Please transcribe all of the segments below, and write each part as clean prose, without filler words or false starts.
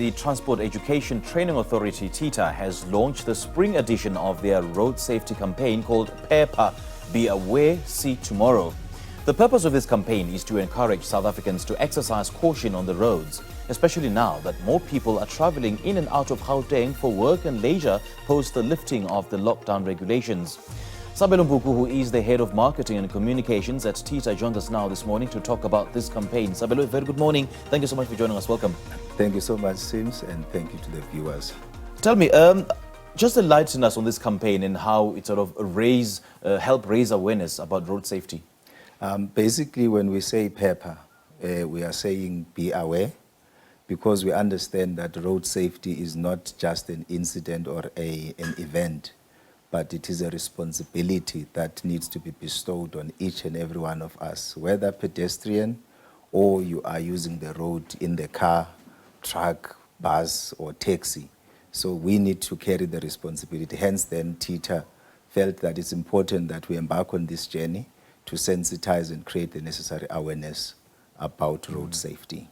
the Transport Education Training Authority, TETA, has launched the spring edition of their road safety campaign called Phepha, Be Aware, See Tomorrow. The purpose of this campaign is to encourage South Africans to exercise caution on the roads, especially now that more people are traveling in and out of Gauteng for work and leisure post the lifting of the lockdown regulations. Sabelo Mbuku, who is the head of marketing and communications at TETA, joins us now this morning to talk about this campaign. Sabelo, very good morning. Thank you so much for joining us. Welcome. Thank you so much, Sims, and thank you to the viewers. Tell me, just enlighten us on this campaign and how it sort of help raise awareness about road safety. Basically, when we say Phepha, we are saying be aware, because we understand that road safety is not just an incident or an event, but it is a responsibility that needs to be bestowed on each and every one of us, whether pedestrian or you are using the road in the car, truck, bus or taxi. So we need to carry the responsibility. Hence then TETA felt that it's important that we embark on this journey to sensitize and create the necessary awareness about road safety.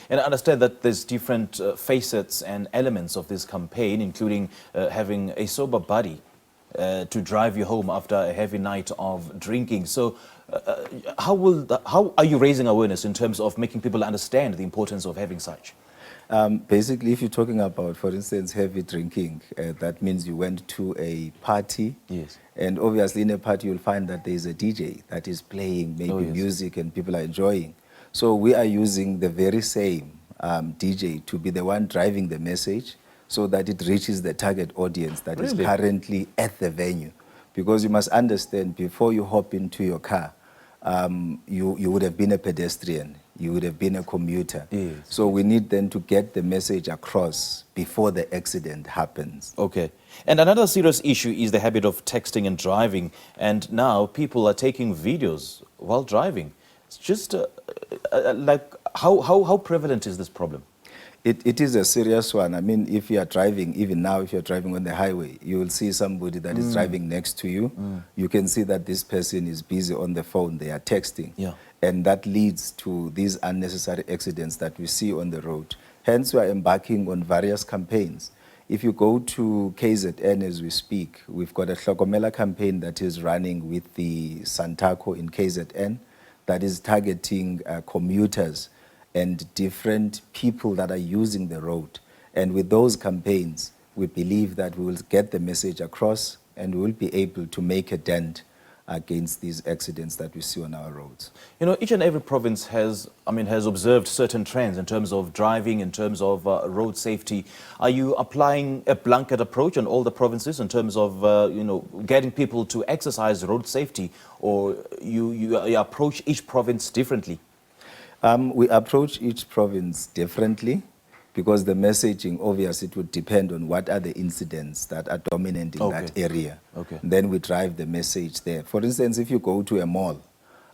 And I understand that there's different facets and elements of this campaign, including having a sober body to drive you home after a heavy night of drinking. So how are you raising awareness in terms of making people understand the importance of having such? Basically, if you're talking about, for instance, heavy drinking, that means you went to a party. Yes. And obviously in a party you'll find that there's a DJ that is playing maybe music and people are enjoying. So we are using the very same DJ to be the one driving the message so that it reaches the target audience that is currently at the venue. Because you must understand, before you hop into your car, you would have been a pedestrian, you would have been a commuter. Yes. So we need then to get the message across before the accident happens. Okay. And another serious issue is the habit of texting and driving. And now people are taking videos while driving. It's just like, how prevalent is this problem? It is a serious one. I mean, if you are driving, even now, if you're driving on the highway, you will see somebody that is driving next to you. You can see that this person is busy on the phone. They are texting. Yeah. And that leads to these unnecessary accidents that we see on the road. Hence, we are embarking on various campaigns. If you go to KZN as we speak, we've got a Hlokomela campaign that is running with the Santaco in KZN that is targeting commuters and different people that are using the road. And with those campaigns, we believe that we will get the message across and we will be able to make a dent against these accidents that we see on our roads. You know, each and every province has observed certain trends in terms of driving, in terms of road safety. Are you applying a blanket approach on all the provinces in terms of, getting people to exercise road safety, or you approach each province differently? We approach each province differently because the messaging, obviously, it would depend on what are the incidents that are dominant in that area. Okay. Then we drive the message there. For instance, if you go to a mall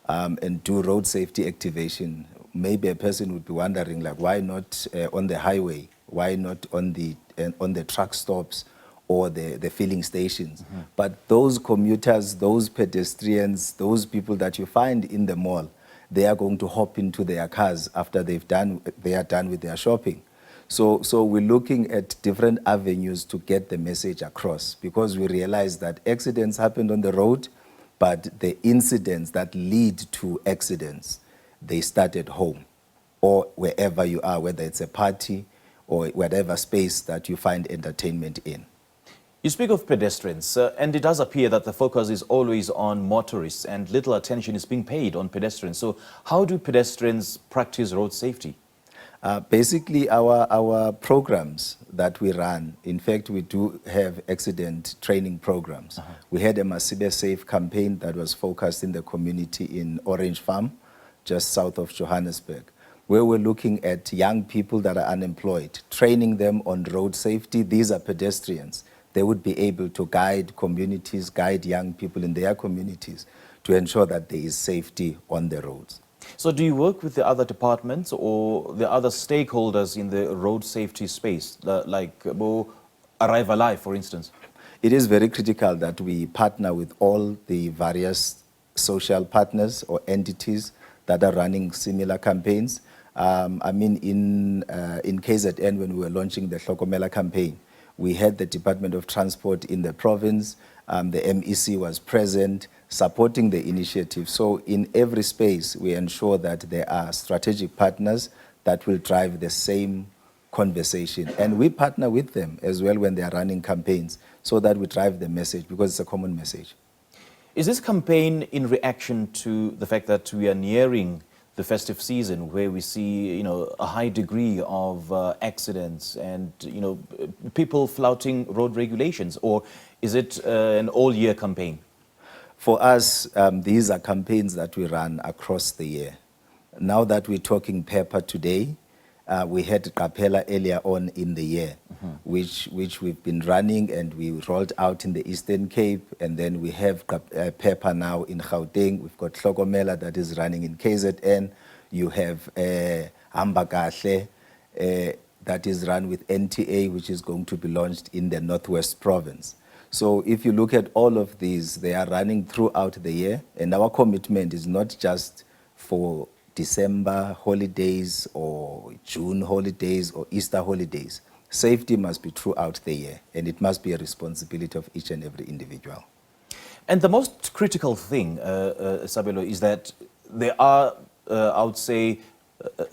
and do road safety activation, maybe a person would be wondering, like, why not on the highway? Why not on the truck stops or the filling stations? But those commuters, those pedestrians, those people that you find in the mall, they are going to hop into their cars after they are done with their shopping. So we're looking at different avenues to get the message across, because we realize that accidents happened on the road, but the incidents that lead to accidents, they start at home or wherever you are, whether it's a party or whatever space that you find entertainment in. You speak of pedestrians, and it does appear that the focus is always on motorists and little attention is being paid on pedestrians. So how do pedestrians practice road safety? Basically, our programs that we run, in fact, we do have accident training programs. We had a Masibe Safe campaign that was focused in the community in Orange Farm, just south of Johannesburg, where we're looking at young people that are unemployed, training them on road safety. These are pedestrians. They would be able to guide communities, guide young people in their communities to ensure that there is safety on the roads. So do you work with the other departments or the other stakeholders in the road safety space, like Arrive Alive, for instance? It is very critical that we partner with all the various social partners or entities that are running similar campaigns. I mean, in KZN, when we were launching the Hlokomela campaign, we had the Department of Transport in the province, the MEC was present, supporting the initiative. So in every space, we ensure that there are strategic partners that will drive the same conversation. And we partner with them as well when they are running campaigns so that we drive the message because it's a common message. Is this campaign in reaction to the fact that we are nearing the festive season where we see, a high degree of accidents and, people flouting road regulations? Or is it an all-year campaign? For us, these are campaigns that we run across the year. Now that we're talking Phepha today, we had Kapela earlier on in the year, which we've been running, and we rolled out in the Eastern Cape, and then we have Phepha now in Gauteng. We've got Hlokomela that is running in KZN. You have Ambakahle that is run with NTA, which is going to be launched in the Northwest Province. So if you look at all of these, they are running throughout the year, and our commitment is not just for December holidays or June holidays or Easter holidays. Safety must be throughout the year, and it must be a responsibility of each and every individual. And the most critical thing, Sabelo, is that there are, I would say,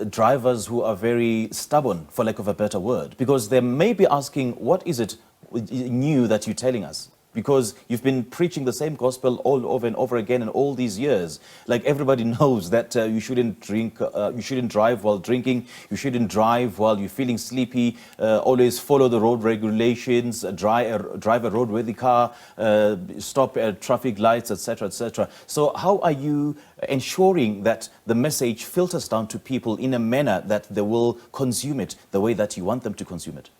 drivers who are very stubborn, for lack of a better word, because they may be asking, what is it new that you're telling us? Because you've been preaching the same gospel all over and over again in all these years. Like, everybody knows that you shouldn't drink, you shouldn't drive while drinking, you shouldn't drive while you're feeling sleepy, always follow the road regulations, drive a roadworthy car, stop at traffic lights, etc., etc. So how are you ensuring that the message filters down to people in a manner that they will consume it the way that you want them to consume it?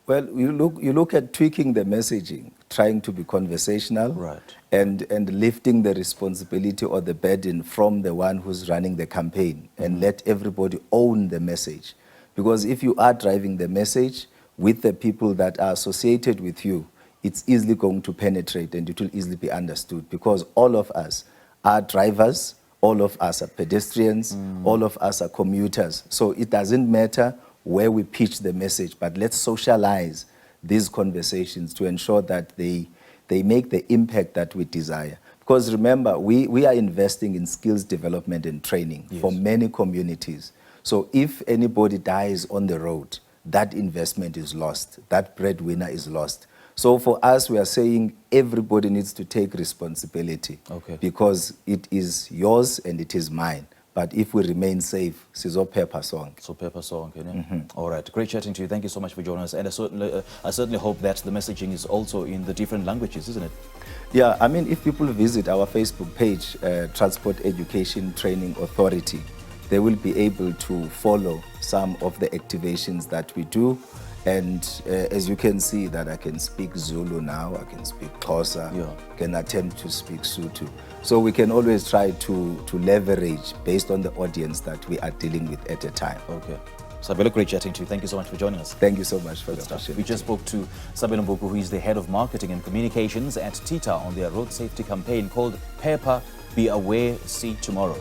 Well, you look at tweaking the messaging, trying to be conversational, right, and lifting the responsibility or the burden from the one who's running the campaign, and let everybody own the message. Because if you are driving the message with the people that are associated with you, it's easily going to penetrate and it will easily be understood, because all of us are drivers, all of us are pedestrians, all of us are commuters. So it doesn't matter where we pitch the message, but let's socialize these conversations to ensure that they make the impact that we desire. Because remember, we are investing in skills development and training for many communities. So if anybody dies on the road, that investment is lost, that breadwinner is lost. So for us, we are saying everybody needs to take responsibility, because it is yours and it is mine. But if we remain safe, SABC song. So Phepha song, All right, great chatting to you. Thank you so much for joining us. And I certainly hope that the messaging is also in the different languages, isn't it? Yeah, I mean, if people visit our Facebook page, Transport Education Training Authority, they will be able to follow some of the activations that we do. And as you can see that I can speak Zulu now, I can speak Xhosa, can attempt to speak Sotho. So we can always try to leverage based on the audience that we are dealing with at a time. Okay. Sabelo, great chatting to you. Thank you so much for joining us. Thank you so much for the opportunity. We just spoke to Sabelo Mbuku, who is the head of marketing and communications at TETA on their road safety campaign called Phepha, Be Aware, See Tomorrow.